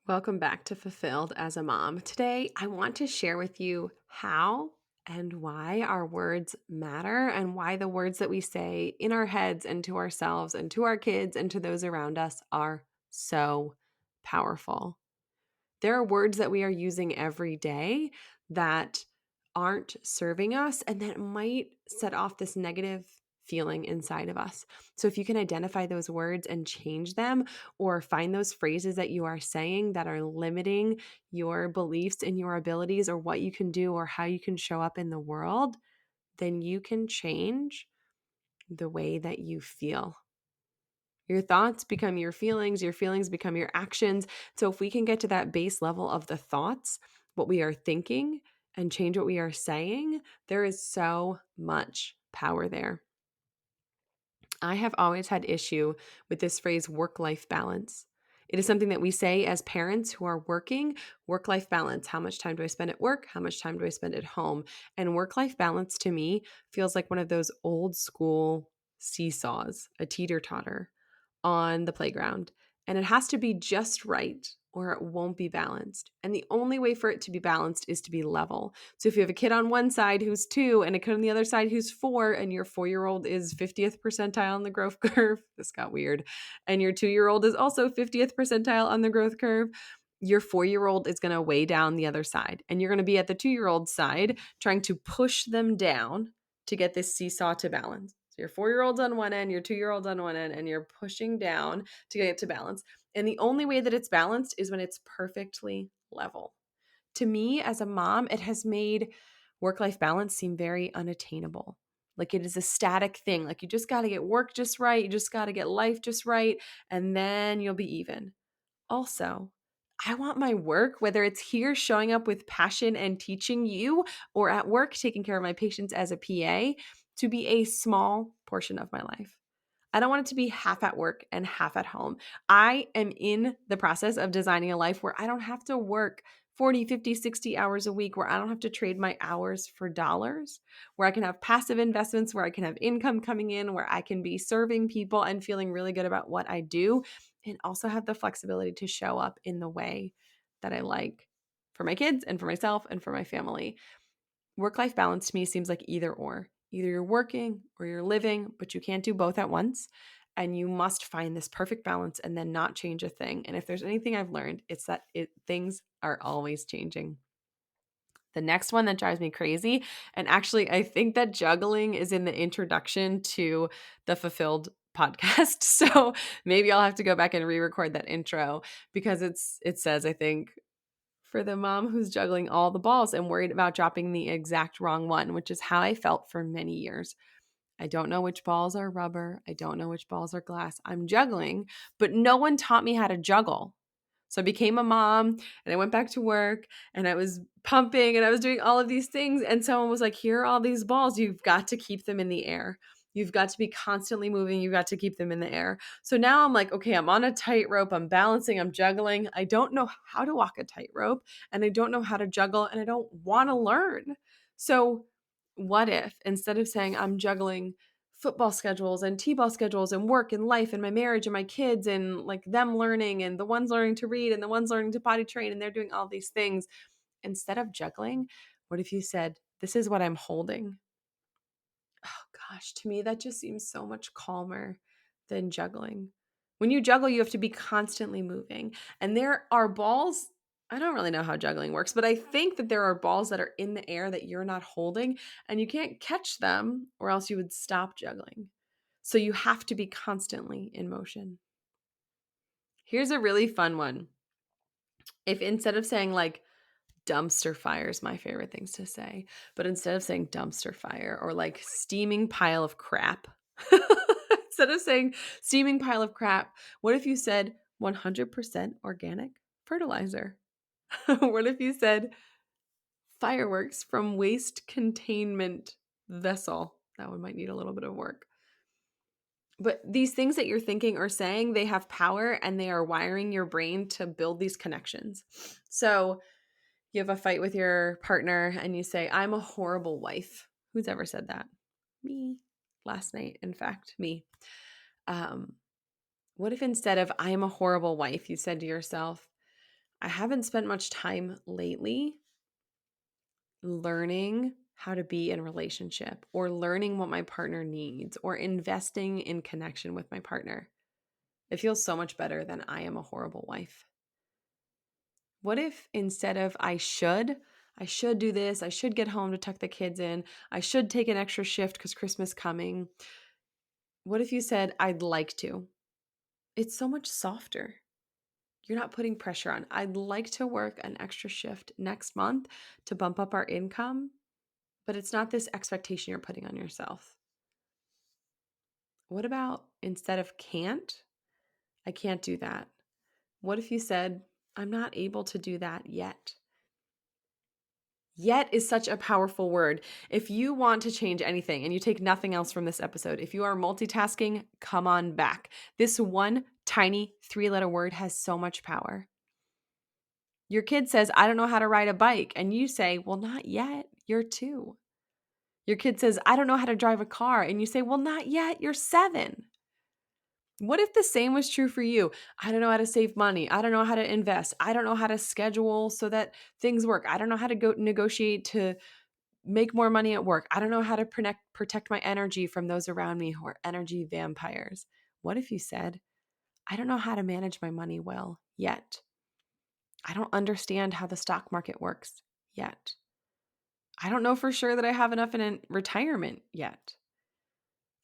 Welcome back to Fulfilled as a Mom. Today, I want to share with you how and why our words matter and why the words that we say in our heads and to ourselves and to our kids and to those around us are so powerful. There are words that we are using every day that aren't serving us and that might set off this negative feeling inside of us. So if you can identify those words and change them or find those phrases that you are saying that are limiting your beliefs and your abilities or what you can do or how you can show up in the world, then you can change the way that you feel. Your thoughts become your feelings become your actions. So if we can get to that base level of the thoughts, what we are thinking, and change what we are saying, there is so much power there. I have always had issue with this phrase work-life balance. It is something that we say as parents who are working, work-life balance. How much time do I spend at work? How much time do I spend at home? And work-life balance to me feels like one of those old school seesaws, a teeter-totter on the playground. And it has to be just right or it won't be balanced. And the only way for it to be balanced is to be level. So if you have a kid on one side who's 2 and a kid on the other side who's 4 and your 4-year-old is 50th percentile on the growth curve, this got weird, and your 2-year-old is also 50th percentile on the growth curve, your 4-year-old is going to weigh down the other side. And you're going to be at the 2-year-old side trying to push them down to get this seesaw to balance. So your 4-year-old's on one end, your 2-year-old's on one end, and you're pushing down to get it to balance. And the only way that it's balanced is when it's perfectly level. To me, as a mom, it has made work-life balance seem very unattainable. Like it is a static thing. Like you just got to get work just right. You just got to get life just right. And then you'll be even. Also, I want my work, whether it's here showing up with passion and teaching you or at work taking care of my patients as a PA, to be a small portion of my life. I don't want it to be half at work and half at home. I am in the process of designing a life where I don't have to work 40, 50, 60 hours a week, where I don't have to trade my hours for dollars, where I can have passive investments, where I can have income coming in, where I can be serving people and feeling really good about what I do, and also have the flexibility to show up in the way that I like for my kids and for myself and for my family. Work-life balance to me seems like either or. Either you're working or you're living, but you can't do both at once. And you must find this perfect balance and then not change a thing. And if there's anything I've learned, it's that things are always changing. The next one that drives me crazy, and actually I think that juggling is in the introduction to the Fulfilled podcast. So maybe I'll have to go back and re-record that intro because it says, I think, for the mom who's juggling all the balls and worried about dropping the exact wrong one, which is how I felt for many years. I don't know which balls are rubber. I don't know which balls are glass. I'm juggling, but no one taught me how to juggle. So I became a mom and I went back to work and I was pumping and I was doing all of these things. And someone was like, here are all these balls. You've got to keep them in the air. You've got to be constantly moving. You've got to keep them in the air. So now I'm like, okay, I'm on a tightrope. I'm balancing. I'm juggling. I don't know how to walk a tightrope and I don't know how to juggle and I don't want to learn. So what if instead of saying I'm juggling football schedules and t-ball schedules and work and life and my marriage and my kids and like them learning and the ones learning to read and the ones learning to potty train and they're doing all these things, instead of juggling, what if you said, this is what I'm holding? Oh gosh, to me that just seems so much calmer than juggling. When you juggle, you have to be constantly moving. And there are balls, I don't really know how juggling works, but I think that there are balls that are in the air that you're not holding and you can't catch them or else you would stop juggling. So you have to be constantly in motion. Here's a really fun one. If instead of saying like dumpster fire is my favorite things to say, but instead of saying dumpster fire or like steaming pile of crap, instead of saying steaming pile of crap, what if you said 100% organic fertilizer? What if you said fireworks from waste containment vessel? That one might need a little bit of work. But these things that you're thinking or saying, they have power and they are wiring your brain to build these connections. So you have a fight with your partner and you say, I'm a horrible wife. Who's ever said that? Me. Last night, in fact, me. Um, what if instead of I am a horrible wife, you said to yourself, I haven't spent much time lately learning how to be in relationship or learning what my partner needs or investing in connection with my partner. It feels so much better than I am a horrible wife. What if instead of I should do this, I should get home to tuck the kids in, I should take an extra shift because Christmas coming. What if you said, I'd like to? It's so much softer. You're not putting pressure on. I'd like to work an extra shift next month to bump up our income, but it's not this expectation you're putting on yourself. What about instead of can't, I can't do that? What if you said, I'm not able to do that yet? Yet is such a powerful word. If you want to change anything and you take nothing else from this episode, if you are multitasking, come on back. This one tiny 3-letter word has so much power. Your kid says, I don't know how to ride a bike. And you say, well, not yet. You're 2. Your kid says, I don't know how to drive a car. And you say, well, not yet. You're 7. What if the same was true for you? I don't know how to save money. I don't know how to invest. I don't know how to schedule so that things work. I don't know how to go negotiate to make more money at work. I don't know how to protect my energy from those around me who are energy vampires. What if you said, I don't know how to manage my money well yet. I don't understand how the stock market works yet. I don't know for sure that I have enough in retirement yet.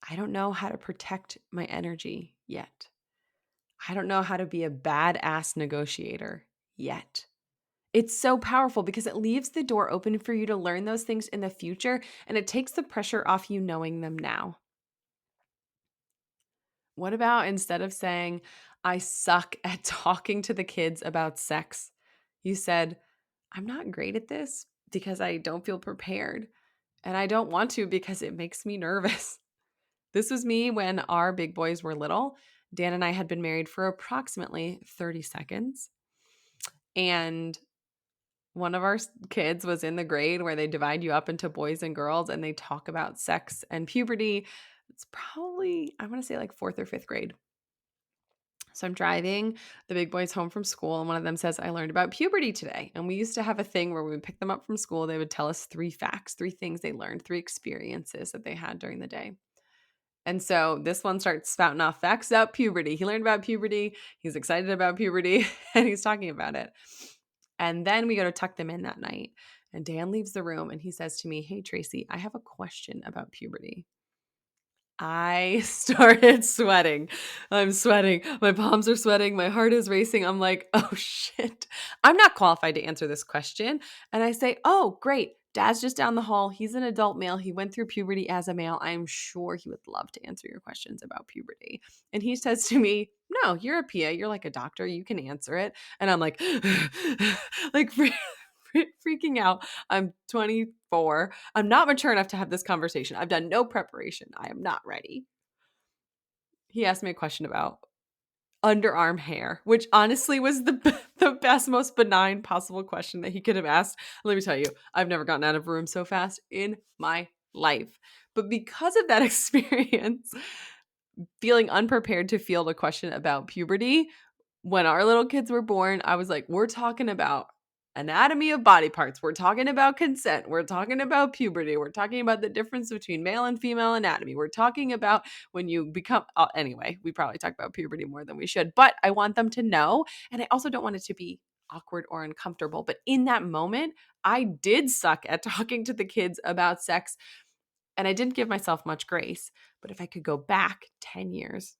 I don't know how to protect my energy yet. I don't know how to be a badass negotiator yet. It's so powerful because it leaves the door open for you to learn those things in the future, and it takes the pressure off you knowing them now. What about instead of saying, I suck at talking to the kids about sex, you said, I'm not great at this because I don't feel prepared, and I don't want to because it makes me nervous. This was me when our big boys were little. Dan and I had been married for approximately 30 seconds. And one of our kids was in the grade where they divide you up into boys and girls and they talk about sex and puberty. It's probably, I want to say like 4th or 5th grade. So I'm driving the big boys home from school, and one of them says, I learned about puberty today. And we used to have a thing where we would pick them up from school. They would tell us 3 facts, 3 things they learned, 3 experiences that they had during the day. And so this one starts spouting off facts about puberty. He learned about puberty. He's excited about puberty and he's talking about it. And then we go to tuck them in that night. And Dan leaves the room and he says to me, hey, Tracy, I have a question about puberty. I started sweating. I'm sweating. My palms are sweating. My heart is racing. I'm like, oh shit. I'm not qualified to answer this question. And I say, oh, great. Dad's just down the hall. He's an adult male. He went through puberty as a male. I'm sure he would love to answer your questions about puberty. And he says to me, no, you're a PA. You're like a doctor. You can answer it. And I'm like, like freaking out. I'm 24. I'm not mature enough to have this conversation. I've done no preparation. I am not ready. He asked me a question about underarm hair, which honestly was the best, most benign possible question that he could have asked. Let me tell you, I've never gotten out of a room so fast in my life. But because of that experience, feeling unprepared to field a question about puberty, when our little kids were born, I was like, we're talking about anatomy of body parts. We're talking about consent. We're talking about puberty. We're talking about the difference between male and female anatomy. We're talking about when you become, anyway, we probably talk about puberty more than we should, but I want them to know. And I also don't want it to be awkward or uncomfortable. But in that moment, I did suck at talking to the kids about sex and I didn't give myself much grace. But if I could go back 10 years,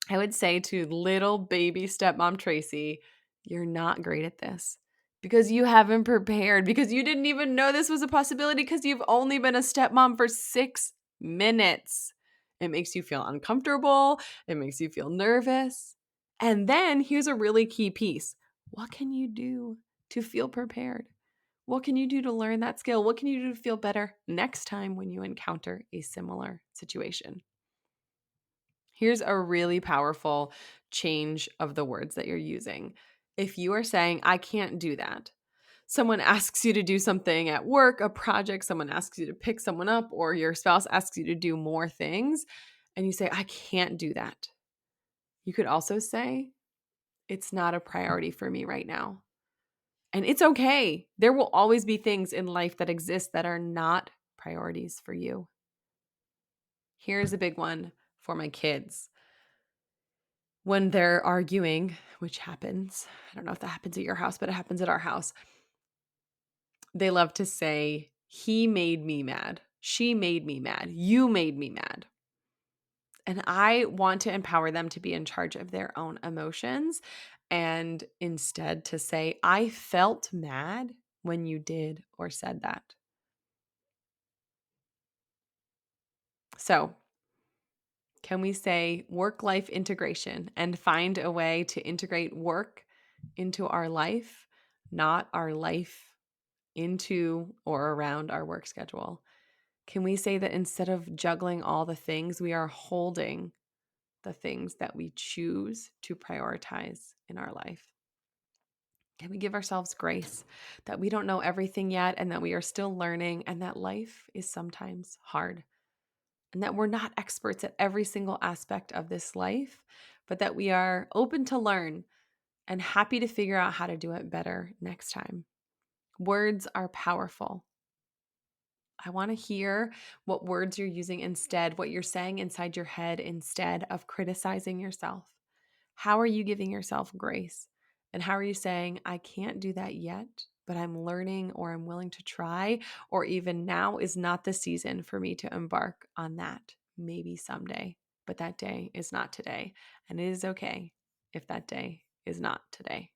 I would say to little baby stepmom Tracy, you're not great at this because you haven't prepared, because you didn't even know this was a possibility because you've only been a stepmom for 6 minutes. It makes you feel uncomfortable. It makes you feel nervous. And then here's a really key piece. What can you do to feel prepared? What can you do to learn that skill? What can you do to feel better next time when you encounter a similar situation? Here's a really powerful change of the words that you're using. If you are saying, I can't do that, someone asks you to do something at work, a project, someone asks you to pick someone up, or your spouse asks you to do more things, and you say, I can't do that. You could also say, It's not a priority for me right now. And it's okay. There will always be things in life that exist that are not priorities for you. Here's a big one for my kids. When they're arguing, which happens, I don't know if that happens at your house, but it happens at our house. They love to say, he made me mad. She made me mad. You made me mad. And I want to empower them to be in charge of their own emotions and instead to say, I felt mad when you did or said that. So, can we say work-life integration and find a way to integrate work into our life, not our life into or around our work schedule? Can we say that instead of juggling all the things, we are holding the things that we choose to prioritize in our life? Can we give ourselves grace that we don't know everything yet and that we are still learning and that life is sometimes hard and that we're not experts at every single aspect of this life, but that we are open to learn and happy to figure out how to do it better next time? Words are powerful. I want to hear what words you're using instead, what you're saying inside your head instead of criticizing yourself. How are you giving yourself grace? And how are you saying, I can't do that yet, but I'm learning or I'm willing to try, or even now is not the season for me to embark on that. Maybe someday, but that day is not today. And it is okay if that day is not today.